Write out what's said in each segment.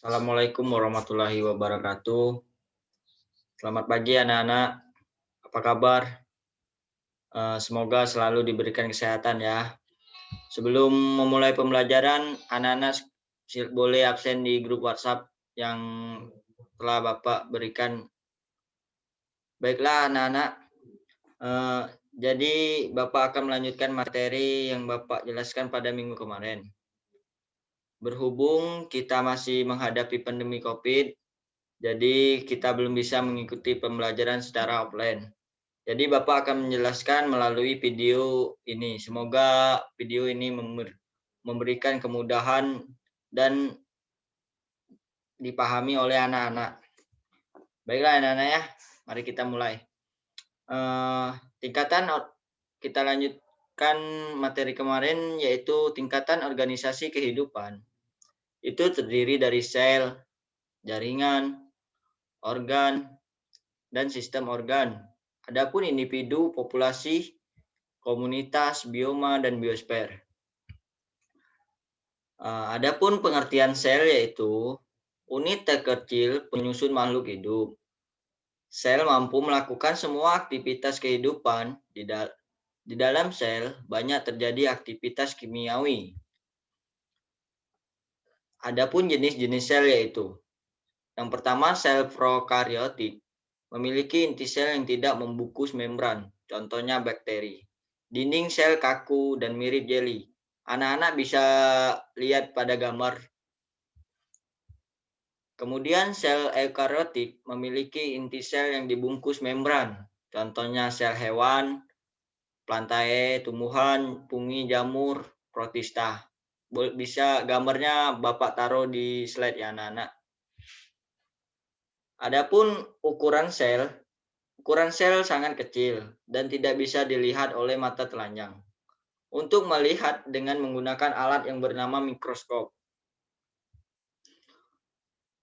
Assalamualaikum warahmatullahi wabarakatuh. Selamat pagi anak-anak. Apa kabar? Semoga selalu diberikan kesehatan ya. Sebelum memulai pembelajaran, anak-anak boleh absen di grup WhatsApp yang telah Bapak berikan. Baiklah anak-anak. Eh, jadi Bapak akan melanjutkan materi yang Bapak jelaskan pada minggu kemarin. Berhubung kita masih menghadapi pandemi COVID, jadi kita belum bisa mengikuti pembelajaran secara offline. Jadi Bapak akan menjelaskan melalui video ini. Semoga video ini memberikan kemudahan dan dipahami oleh anak-anak. Baiklah anak-anak ya, mari kita mulai. Tingkatan kita lanjutkan materi kemarin yaitu tingkatan organisasi kehidupan. Itu terdiri dari sel, jaringan, organ, dan sistem organ. Adapun individu, populasi, komunitas, bioma, dan biosfer. Adapun pengertian sel yaitu unit terkecil penyusun makhluk hidup. Sel mampu melakukan semua aktivitas kehidupan. Di dalam sel banyak terjadi aktivitas kimiawi. Adapun jenis-jenis sel yaitu yang pertama sel prokaryotik memiliki inti sel yang tidak membungkus membran, contohnya bakteri. Dinding sel kaku dan mirip jeli. Anak-anak bisa lihat pada gambar. Kemudian sel eukariotik memiliki inti sel yang dibungkus membran, contohnya sel hewan, plantae, tumbuhan, fungi, jamur, protista. Bisa gambarnya Bapak taruh di slide ya anak-anak. Adapun ukuran sel sangat kecil dan tidak bisa dilihat oleh mata telanjang. Untuk melihat dengan menggunakan alat yang bernama mikroskop.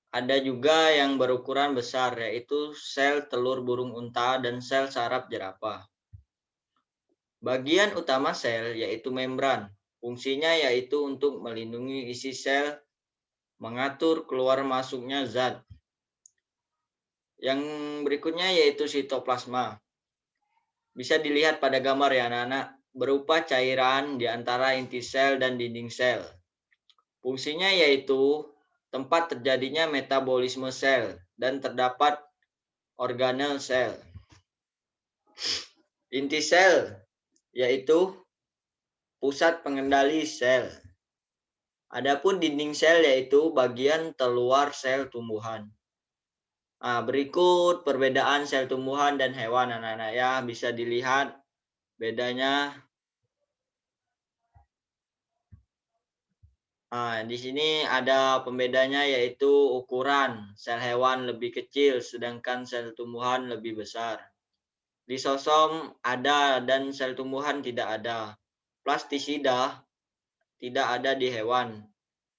Ada juga yang berukuran besar, yaitu sel telur burung unta dan sel saraf jerapah. Bagian utama sel yaitu membran. Fungsinya yaitu untuk melindungi isi sel, mengatur keluar masuknya zat. Yang berikutnya yaitu sitoplasma. Bisa dilihat pada gambar ya anak-anak, berupa cairan di antara inti sel dan dinding sel. Fungsinya yaitu tempat terjadinya metabolisme sel dan terdapat organel sel. Inti sel yaitu pusat pengendali sel. Adapun dinding sel yaitu bagian terluar sel tumbuhan. Berikut perbedaan sel tumbuhan dan hewan anak-anak ya, bisa dilihat bedanya. Di sini ada pembedanya yaitu ukuran sel hewan lebih kecil sedangkan sel tumbuhan lebih besar. Lisosom ada dan sel tumbuhan tidak ada. Plastisida tidak ada di hewan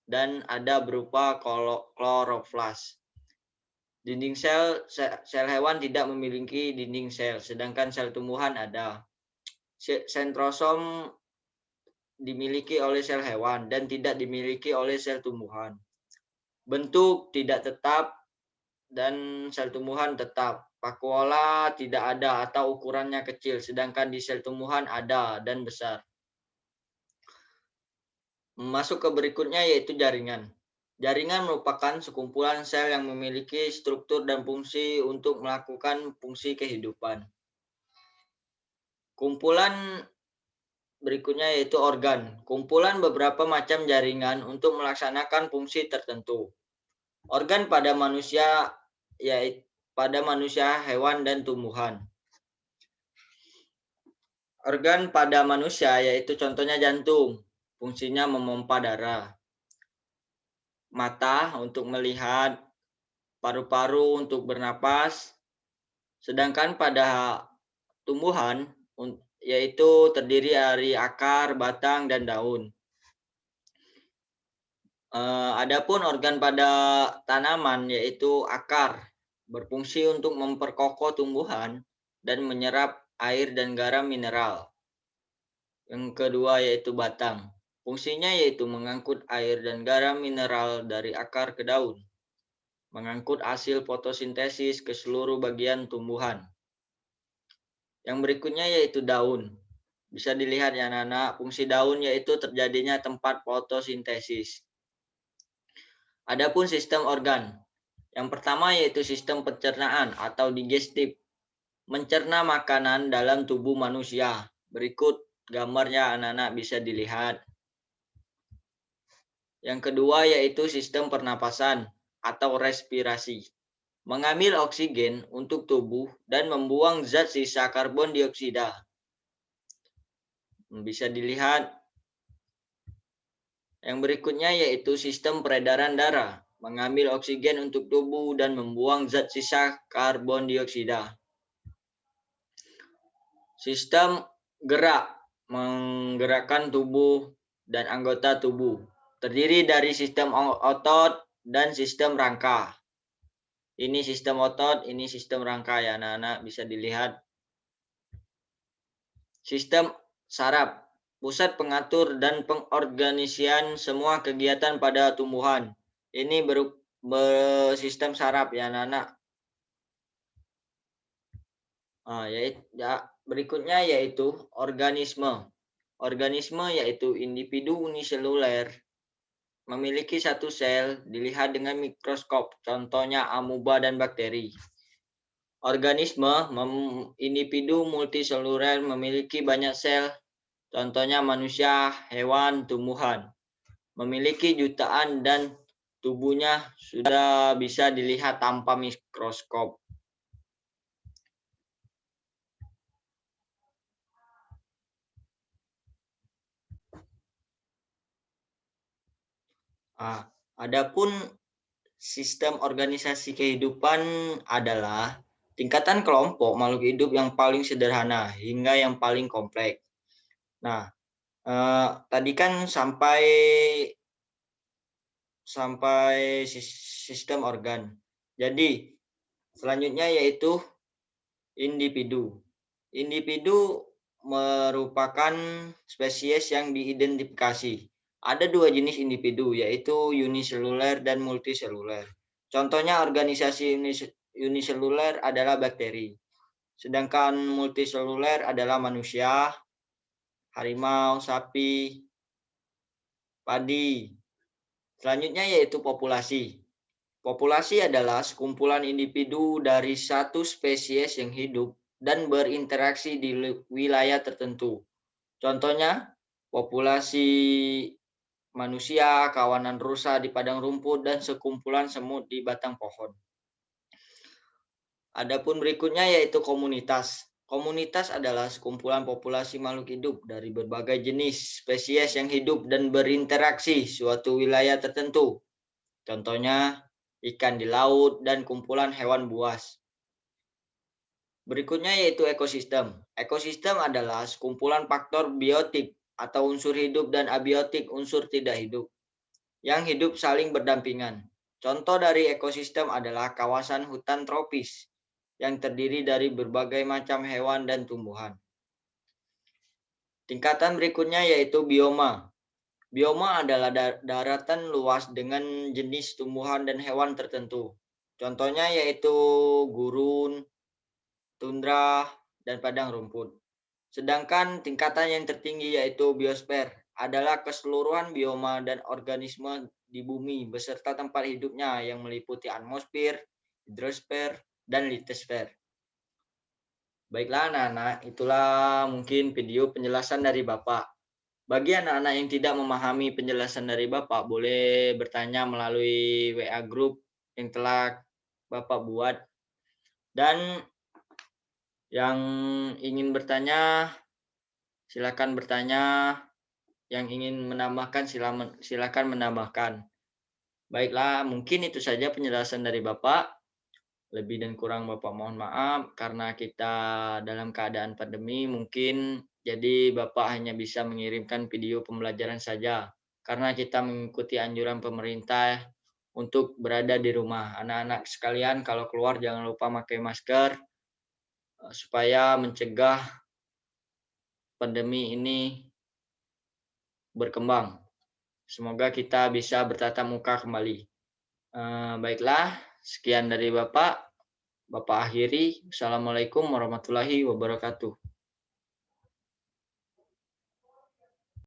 dan ada berupa kloroflas. Dinding sel hewan tidak memiliki dinding sel sedangkan sel tumbuhan ada. Sentrosom dimiliki oleh sel hewan dan tidak dimiliki oleh sel tumbuhan. Bentuk tidak tetap dan sel tumbuhan tetap. Vakuola tidak ada atau ukurannya kecil, sedangkan di sel tumbuhan ada dan besar. Masuk ke berikutnya yaitu jaringan. Jaringan merupakan sekumpulan sel yang memiliki struktur dan fungsi untuk melakukan fungsi kehidupan. Kumpulan berikutnya yaitu organ. Kumpulan beberapa macam jaringan untuk melaksanakan fungsi tertentu. Organ pada manusia yaitu hewan, dan tumbuhan. Organ pada manusia yaitu contohnya jantung, fungsinya memompa darah. Mata untuk melihat, paru-paru untuk bernapas. Sedangkan pada tumbuhan yaitu terdiri dari akar, batang, dan daun. Adapun organ pada tanaman yaitu akar, berfungsi untuk memperkokoh tumbuhan dan menyerap air dan garam mineral. Yang kedua yaitu batang. Fungsinya yaitu mengangkut air dan garam mineral dari akar ke daun. mengangkut hasil fotosintesis ke seluruh bagian tumbuhan. Yang berikutnya yaitu daun. Bisa dilihat ya anak-anak, fungsi daun yaitu terjadinya tempat fotosintesis. Adapun sistem organ. Yang pertama yaitu sistem pencernaan atau digestif. Mencerna makanan dalam tubuh manusia. Berikut gambarnya anak-anak bisa dilihat. Yang kedua yaitu sistem pernapasan atau respirasi. Mengambil oksigen untuk tubuh dan membuang zat sisa karbon dioksida. Bisa dilihat. Yang berikutnya yaitu sistem peredaran darah. Mengambil oksigen untuk tubuh dan membuang zat sisa karbon dioksida. Sistem gerak, menggerakkan tubuh dan anggota tubuh. Terdiri dari sistem otot dan sistem rangka. Ini sistem otot, ini sistem rangka ya anak-anak, bisa dilihat. Sistem saraf, pusat pengatur dan pengorganisian semua kegiatan pada tumbuhan. Ini bersistem saraf ya anak-anak. Berikutnya yaitu organisme. Organisme yaitu individu uniseluler memiliki satu sel dilihat dengan mikroskop, contohnya amuba dan bakteri. Organisme individu multiseluler memiliki banyak sel, contohnya manusia, hewan, tumbuhan. Memiliki jutaan dan tubuhnya sudah bisa dilihat tanpa mikroskop. Adapun sistem organisasi kehidupan adalah tingkatan kelompok makhluk hidup yang paling sederhana hingga yang paling kompleks. Nah, tadi kan sampai sistem organ. Jadi, selanjutnya yaitu individu. Individu merupakan spesies yang diidentifikasi. Ada dua jenis individu, yaitu uniseluler dan multiseluler. Contohnya organisasi uniseluler adalah bakteri. Sedangkan multiseluler adalah manusia, harimau, sapi, padi. Selanjutnya yaitu populasi. Populasi adalah sekumpulan individu dari satu spesies yang hidup dan berinteraksi di wilayah tertentu. Contohnya, populasi manusia, kawanan rusa di padang rumput, dan sekumpulan semut di batang pohon. Adapun berikutnya yaitu komunitas. Komunitas adalah sekumpulan populasi makhluk hidup dari berbagai jenis spesies yang hidup dan berinteraksi suatu wilayah tertentu. Contohnya, ikan di laut dan kumpulan hewan buas. Berikutnya yaitu ekosistem. Ekosistem adalah sekumpulan faktor biotik atau unsur hidup dan abiotik unsur tidak hidup yang hidup saling berdampingan. Contoh dari ekosistem adalah kawasan hutan tropis yang terdiri dari berbagai macam hewan dan tumbuhan. Tingkatan berikutnya yaitu bioma. Bioma adalah daratan luas dengan jenis tumbuhan dan hewan tertentu. Contohnya yaitu gurun, tundra, dan padang rumput. Sedangkan tingkatan yang tertinggi yaitu biosfer adalah keseluruhan bioma dan organisme di bumi beserta tempat hidupnya yang meliputi atmosfer, hidrosfer, dan litosfer. Baiklah anak-anak, itulah mungkin video penjelasan dari Bapak. Bagi anak-anak yang tidak memahami penjelasan dari Bapak, boleh bertanya melalui WA group yang telah Bapak buat. Dan yang ingin bertanya, silakan bertanya. Yang ingin menambahkan, silakan menambahkan. Baiklah, mungkin itu saja penjelasan dari Bapak. Lebih dan kurang Bapak mohon maaf, karena kita dalam keadaan pandemi mungkin jadi Bapak hanya bisa mengirimkan video pembelajaran saja. Karena kita mengikuti anjuran pemerintah untuk berada di rumah. Anak-anak sekalian kalau keluar jangan lupa pakai masker supaya mencegah pandemi ini berkembang. Semoga kita bisa bertatap muka kembali. Baiklah, Sekian dari Bapak. Bapak akhiri. Assalamualaikum warahmatullahi wabarakatuh.